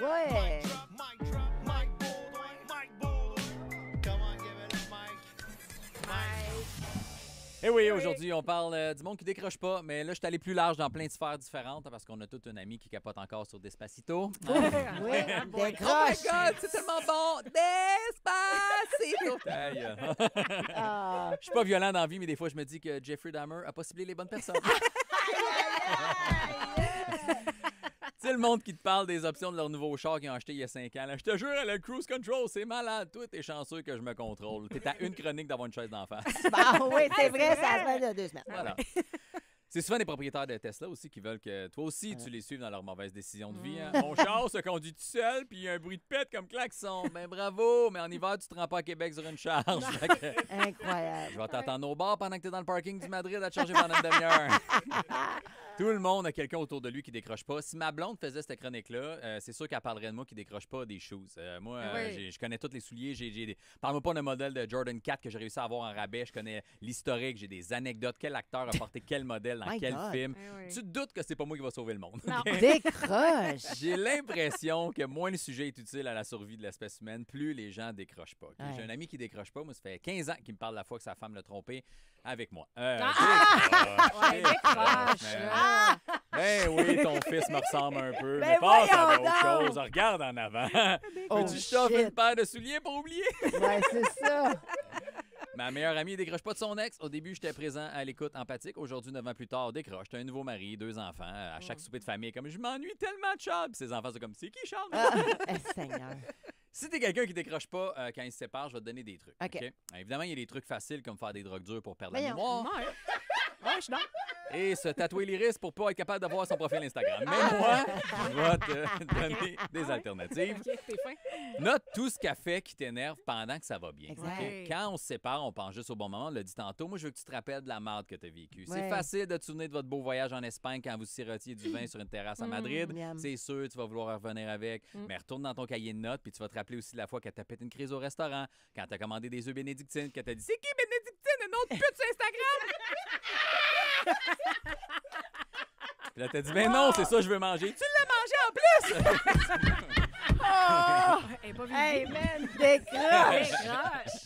Ouais. Eh oui, aujourd'hui, on parle du monde qui décroche pas, mais là, je suis allé plus large dans plein de sphères différentes parce qu'on a toute une amie qui capote encore sur Despacito. Oui, Oh my décroche. God, c'est tellement bon! Despacito! Ta gueule. Ah. Je suis pas violent dans la vie, mais des fois, je me dis que Jeffrey Dahmer a pas ciblé les bonnes personnes. Tu sais, le monde qui te parle des options de leur nouveau char qu'ils ont acheté il y a 5 ans. Là, je te jure, le cruise control, c'est malade. Toi, t'es chanceux que je me contrôle. T'es à une chronique d'avoir une chaise d'en face. Bon, oui, c'est vrai, ça se fait de 2 semaines. Voilà. C'est souvent des propriétaires de Tesla aussi qui veulent que toi aussi, tu les suives dans leurs mauvaises décisions de vie. Hein? Mon char se conduit tout seul, puis il y a un bruit de pète comme klaxon. Ben bravo, mais en hiver, tu te rends pas à Québec sur une charge. Fait que Incroyable. je vais t'attendre au bar pendant que t'es dans le parking du Madrid à te charger pendant une demi-heure. Tout le monde a quelqu'un autour de lui qui décroche pas. Si ma blonde faisait cette chronique-là, c'est sûr qu'elle parlerait de moi qui décroche pas des shoes. Moi, je connais tous les souliers. Parle-moi pas d'un modèle de Jordan 4 que j'ai réussi à avoir en rabais. Je connais l'historique, j'ai des anecdotes. Quel acteur a porté quel modèle dans My quel God. film. Eh oui. Tu te doutes que c'est pas moi qui va sauver le monde. Non. OK? Décroche. J'ai l'impression que moins le sujet est utile à la survie de l'espèce humaine, plus les gens décrochent pas. OK? Ouais. J'ai un ami qui décroche pas. Moi, ça fait 15 ans qu'il me parle la fois que sa femme l'a trompé avec moi. Ouais, Décroche, décroche. man. Ben oui, ton fils me ressemble un peu. Ben mais passe à voyons d'autres donc. choses. Regarde en avant. Oh, Veux-tu que je t'offre shit. une paire de souliers pour oublier? Ouais, c'est ça. Ma meilleure amie décroche pas de son ex. Au début, j'étais présent à l'écoute empathique. Aujourd'hui, 9 ans plus tard, décroche. T'as un nouveau mari, 2 enfants. À chaque souper de famille, comme je m'ennuie tellement de Charles. Puis ses enfants sont comme, c'est qui Charles? Ah, Seigneur. Si t'es quelqu'un qui décroche pas quand il se sépare, je vais te donner des trucs. OK. OK? Évidemment, il y a des trucs faciles comme faire des drogues dures pour perdre la Voyons. mémoire. Ouais. Ouais, je suis dans. Et se tatouer l'iris pour pas être capable d'avoir son profil Instagram. Mais moi, je vais te donner des alternatives. OK, t'es fin. Note tout ce qu'a fait qui t'énerve pendant que ça va bien. Exact. OK? Ouais. Quand on se sépare, on pense juste au bon moment. On l'a dit tantôt. Moi, je veux que tu te rappelles de la merde que tu as vécue. C'est Ouais. facile de te souvenir de votre beau voyage en Espagne quand vous sirotiez du vin sur une terrasse à Madrid. Miam. C'est sûr, tu vas vouloir revenir avec. Mais retourne dans ton cahier de notes, puis tu vas te rappeler aussi de la fois que tu as pété une crise au restaurant, quand tu as commandé des œufs bénédictines, que tu as dit c'est qui bénédictine, une autre pute sur Instagram? Puis là, t'as dit, ben non, c'est ça que je veux manger. Tu l'as mangé en plus! Elle est pas Hey, visible. man, décroche. Décroche.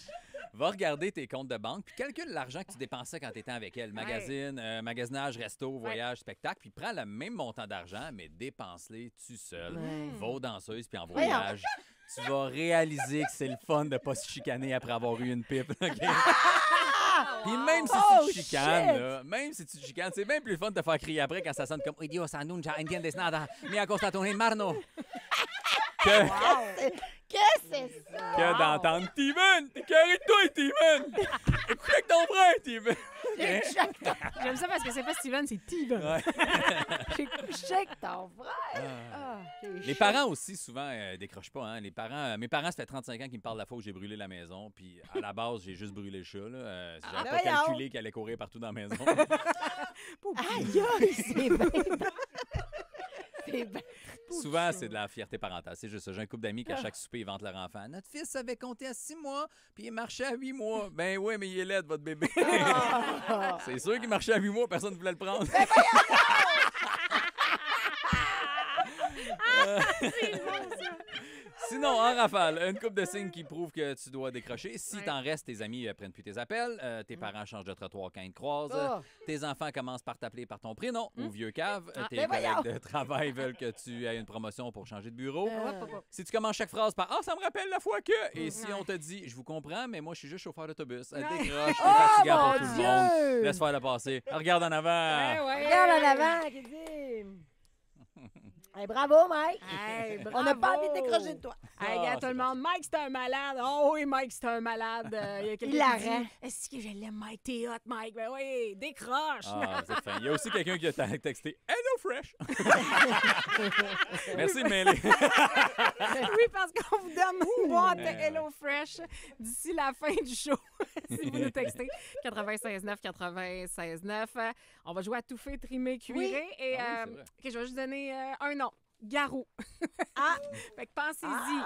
Va regarder tes comptes de banque, puis calcule l'argent que tu dépensais quand tu étais avec elle. Magasinage, resto, voyage, spectacle, puis prends le même montant d'argent, mais dépense-les tu seul. Ouais. Va aux danseuses, puis en Voyons. voyage. Tu vas réaliser que c'est le fun de pas se chicaner après avoir eu une pipe. OK? Puis même si Oh, tu te chicanes, shit! là, même si tu te chicanes, c'est bien plus fun de te faire crier après quand ça sonne comme « Dios, annuncia, entiendes nada, mi acostato en marno » Qu'est-ce que c'est ça? que d'entendre « Steven, t'es carré de toi, Steven! Écoute avec ton frère, Steven! » J'aime ça parce que c'est pas Steven, c'est Steven. Ouais. J'ai couché avec ton frère. Ah, j'ai Les chaud. parents aussi, souvent, décrochent pas. Hein? Mes parents, ça fait 35 ans qu'ils me parlent de la fois où j'ai brûlé la maison. Puis à la base, j'ai juste brûlé le chat. Là. J'avais pas voyons. calculé qu'elle allait courir partout dans la maison. Aïe, aïe, c'est bien. C'est bien. Souvent, c'est de la fierté parentale. C'est juste ça. J'ai un couple d'amis qui, à chaque souper, ils vantent leur enfant. Notre fils avait compté à 6 mois, puis il marchait à 8 mois. Ben oui, mais il est laid, votre bébé. Ah. C'est sûr qu'il marchait à 8 mois, personne ne voulait le prendre. Sinon, en rafale, une couple de signes qui prouvent que tu dois décrocher. Si Ouais. t'en restes, tes amis prennent plus tes appels, tes parents changent de trottoir quand ils te croisent, Oh. tes enfants commencent par t'appeler par ton prénom ou vieux cave, tes ben voyons. collègues de travail veulent que tu aies une promotion pour changer de bureau. Hop, hop, hop. Si tu commences chaque phrase par « Ah, ça me rappelle la fois que... » et si on te dit « Je vous comprends, mais moi, je suis juste chauffeur d'autobus. » Décroche, t'es fatigant mon pour tout le Dieu! monde. Laisse faire le passé. Regarde en avant. Ouais. Regarde en avant, qu'est-ce que hey, bravo, Mike. Hey, On n'a pas bravo. envie de décrocher de toi. Hey, regarde tout le monde. Mike, c'est un malade. Oh oui, Mike, c'est un malade. Il y a quelqu'un Il la qui rend. dit, est-ce que je l'aime, Mike? T'es hot, Mike. Ben oui, décroche. Ah, vous êtes fin. Il y a aussi quelqu'un qui a texté « Hello Fresh! » Merci de m'aider. Oui, parce qu'on vous donne une boîte de Ouais. Hello Fresh d'ici la fin du show. Si vous nous textez 96.9, 96.9. On va jouer à tout fait, trimé, cuiré. Et Ah oui, c'est vrai. OK, je vais juste donner un nom. Garou. Ah. Fait que pensez-y.